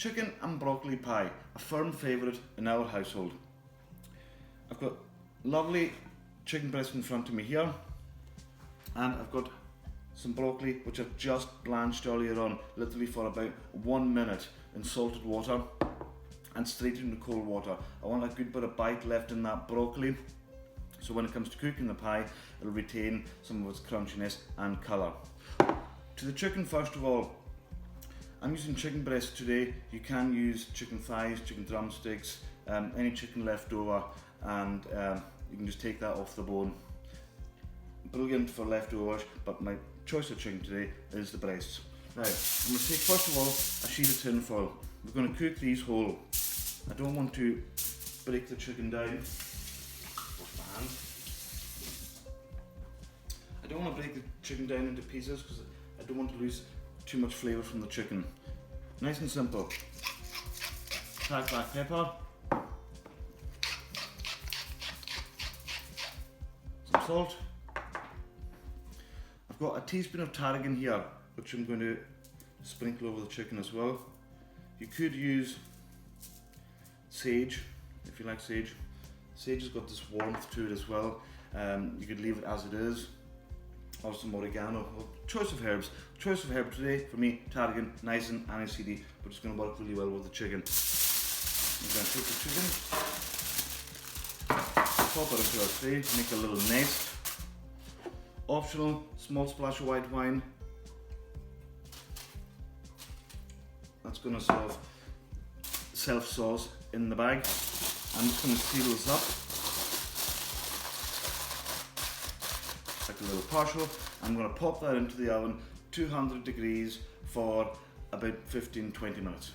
Chicken and broccoli pie, a firm favourite in our household. I've got lovely chicken breast in front of me here, and I've got some broccoli which I've just blanched earlier on, literally for about 1 minute in salted water and straight into cold water. I want a good bit of bite left in that broccoli, so when it comes to cooking the pie, it'll retain some of its crunchiness and colour. To the chicken, first of all, I'm using chicken breast today. You can use chicken thighs, chicken drumsticks, any chicken left over, and you can just take that off the bone. Brilliant for leftovers, but my choice of chicken today is the breasts. Now, I'm going to take first of all a sheet of tin foil. We're going to cook these whole. I don't want to break the chicken down. Wash my hands. I don't want to break the chicken down into pieces because I don't want to lose too much flavour from the chicken. Nice and simple. Cracked black pepper. Some salt. I've got a teaspoon of tarragon here, which I'm going to sprinkle over the chicken as well. You could use sage, if you like sage. Sage has got this warmth to it as well. You could leave it as it is, or some oregano. Well, choice of herbs. Choice of herb today for me, tarragon, nice and aniseedy, but it's going to work really well with the chicken. I'm going to take the chicken, pop it into our tray, make a little nest. Optional, small splash of white wine. That's going to sort of self-sauce in the bag. I'm just going to seal this up like a little partial. I'm going to pop that into the oven, 200 degrees for about 15-20 minutes.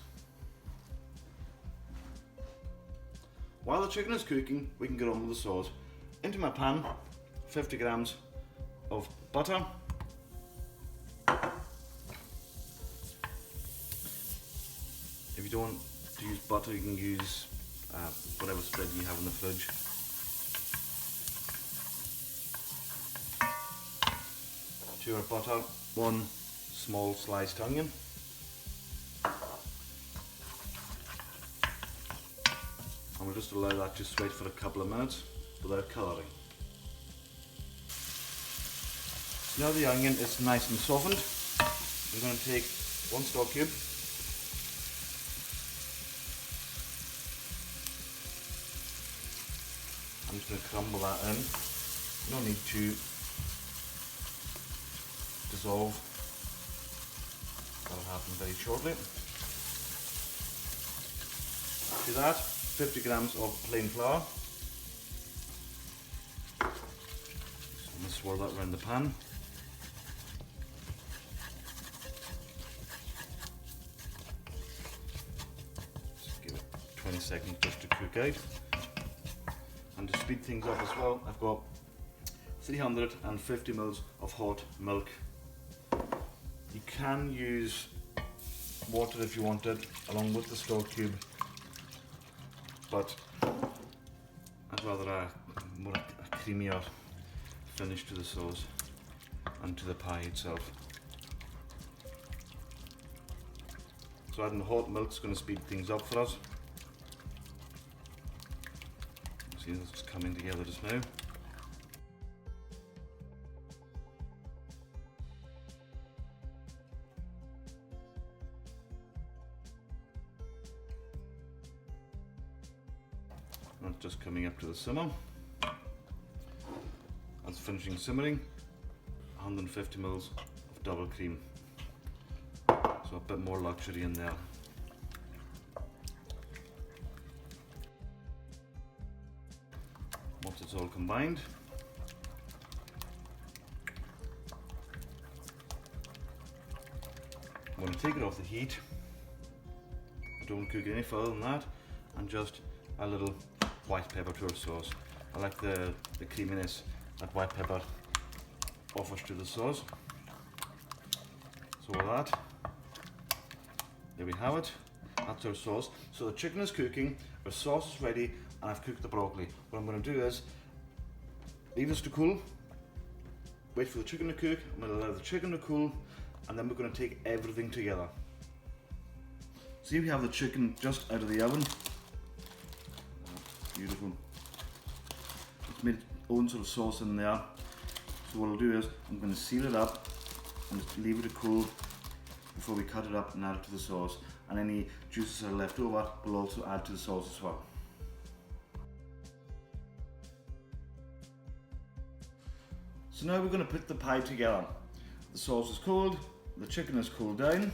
While the chicken is cooking, we can get on with the sauce. Into my pan, 50 grams of butter. If you don't want to use butter, you can use whatever spread you have in the fridge. To our butter, 1 small sliced onion. And we'll just allow that to sweat for a couple of minutes without colouring. Now the onion is nice and softened, I'm going to take 1 stock cube, I'm just going to crumble that in. No need to dissolve, that'll happen very shortly. To that, 50 grams of plain flour. So I'm going to swirl that around the pan. Just give it 20 seconds just to cook out. And to speed things up as well, I've got 350 ml of hot milk. You can use water if you wanted, along with the stock cube, but I'd rather a creamier finish to the sauce and to the pie itself. So adding the hot milk is going to speed things up for us. See, it's coming together just now. Not just coming up to the simmer. That's finishing simmering. 150 ml of double cream. So a bit more luxury in there. Once it's all combined, I'm going to take it off the heat. I don't want to cook it any further than that, and just a little white pepper to our sauce. I like the creaminess that white pepper offers to the sauce. So with that, there we have it. That's our sauce. So the chicken is cooking, our sauce is ready, and I've cooked the broccoli. What I'm going to do is leave this to cool, wait for the chicken to cook. I'm going to allow the chicken to cool, and then we're going to take everything together. See, we have the chicken just out of the oven. Beautiful. It's made its own sort of sauce in there. So what I'll do is I'm going to seal it up and just leave it to cool before we cut it up and add it to the sauce. And any juices that are left over we'll also add to the sauce as well. So now we're going to put the pie together. The sauce is cold, the chicken is cooled down,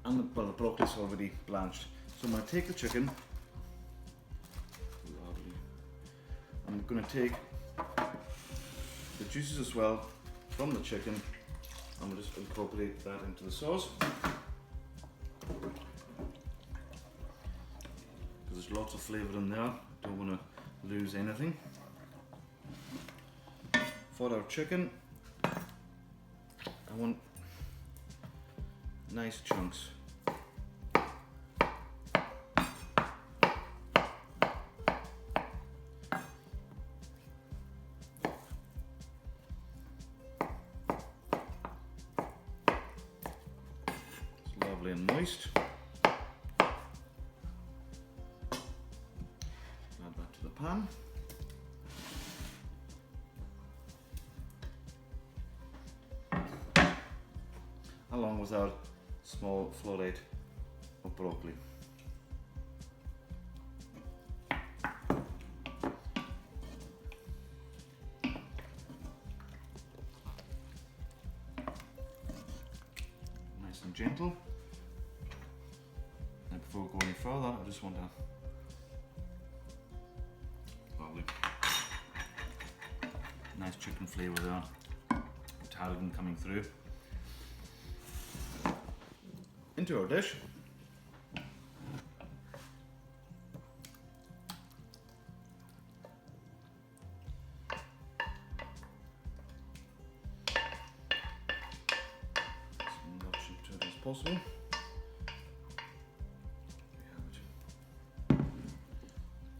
and the broccoli is already blanched. So I'm going to take the chicken, I'm going to take the juices as well from the chicken, and we'll just incorporate that into the sauce. Because there's lots of flavour in there, don't want to lose anything. For our chicken, I want nice chunks. It's lovely and moist. Add that to the pan. Along with our small floret of broccoli. Nice and gentle. And before we go any further, I just want to lovely nice chicken flavour there. Tarragon coming through. Into our dish. As much into it as possible.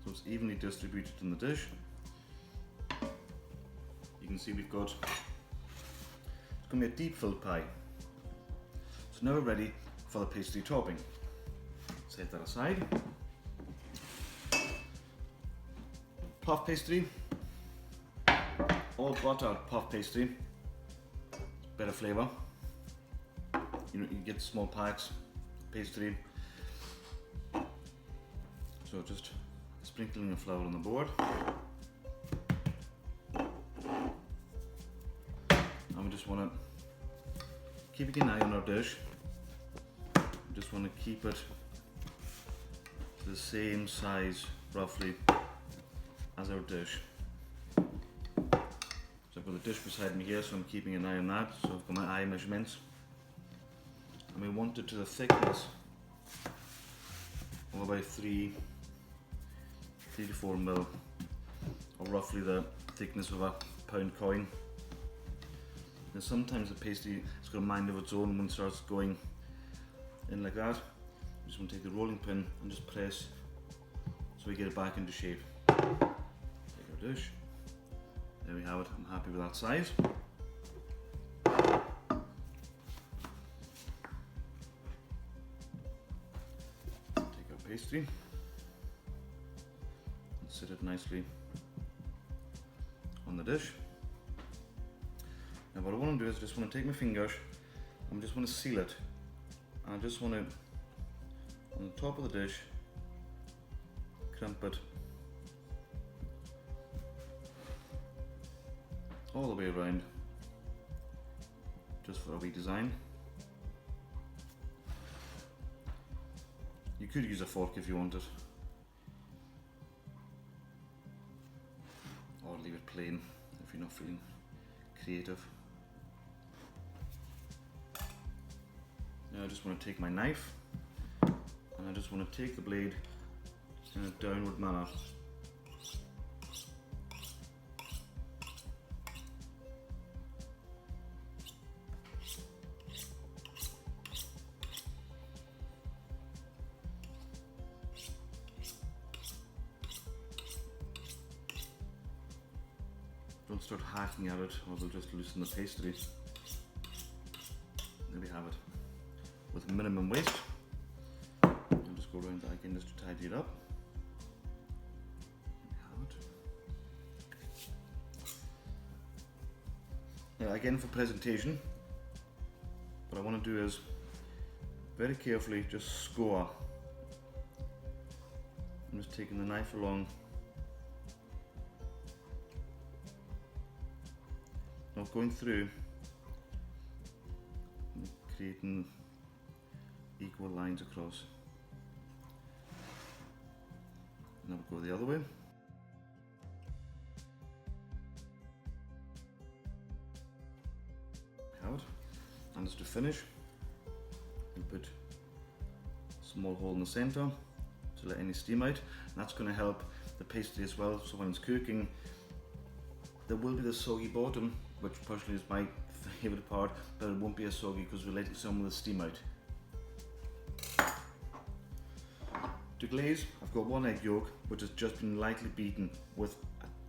So it's evenly distributed in the dish. You can see we've got, it's going to be a deep filled pie. So now we're ready for the pastry topping. Set that aside. Puff pastry, or butter puff pastry, better flavour. You know, you get small packs pastry. So just sprinkling the flour on the board. And we just want to keep an eye on our dish. Just want to keep it the same size roughly as our dish. So I've got the dish beside me here, so I'm keeping an eye on that. So I've got my eye measurements, and we want it to the thickness of about 3 to 4 mil, or roughly the thickness of a pound coin. And sometimes the pastry has got a mind of its own when it starts going in like that. You just want to take the rolling pin and just press so we get it back into shape. Take our dish. There we have it. I'm happy with that size. Take our pastry and sit it nicely on the dish. Now what I want to do is I just want to take my fingers and I just want to seal it. I just want to, on the top of the dish, crimp it all the way around, just for a wee design. You could use a fork if you wanted, or leave it plain if you're not feeling creative. Now I just want to take my knife and I just want to take the blade in a downward manner. Don't start hacking at it or they'll just loosen the pastry. There we have it. With minimum waste. just go around that again just to tidy it up. Now again for presentation, what I want to do is very carefully just score. I'm just taking the knife along. Now going through and creating equal lines across. Now we'll go the other way. And just to finish, we put a small hole in the centre to let any steam out, and that's going to help the pastry as well, so when it's cooking there will be the soggy bottom, which personally is my favourite part, but it won't be as soggy because we're letting some of the steam out. To glaze, I've got 1 egg yolk which has just been lightly beaten with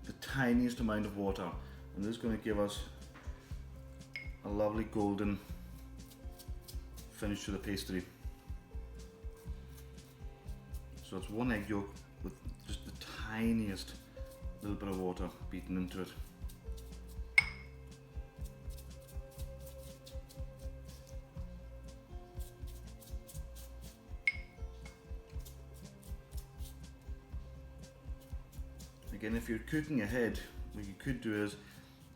the tiniest amount of water, and this is going to give us a lovely golden finish to the pastry. So it's 1 egg yolk with just the tiniest little bit of water beaten into it. Again, if you're cooking ahead, what you could do is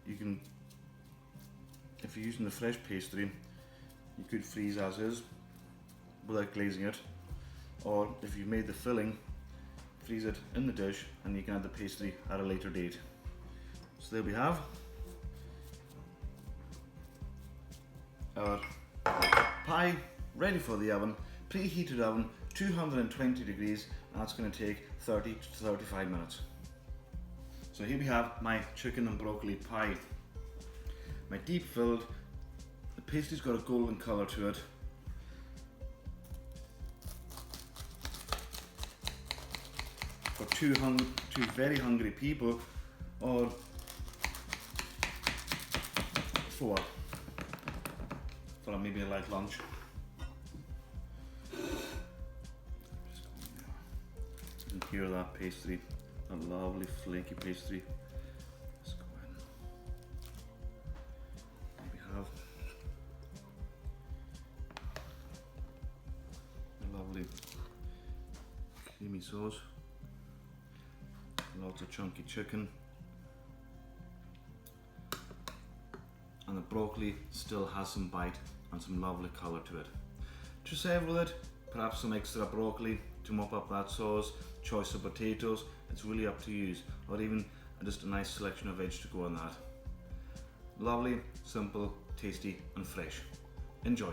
you can, if you're using the fresh pastry, you could freeze as is without glazing it, or if you've made the filling, freeze it in the dish and you can add the pastry at a later date. So there we have our pie ready for the oven, preheated oven, 220 degrees, and that's going to take 30 to 35 minutes. So here we have my chicken and broccoli pie. My deep filled, the pastry's got a golden colour to it. For two very hungry people, or for maybe a light lunch. You can hear that pastry, a lovely flaky pastry. Let's go in. There we have a lovely creamy sauce, lots of chunky chicken, and the broccoli still has some bite and some lovely colour to it. To serve with it, perhaps some extra broccoli to mop up that sauce, choice of potatoes, it's really up to you, or even just a nice selection of veg to go on that. Lovely, simple, tasty and fresh. Enjoy.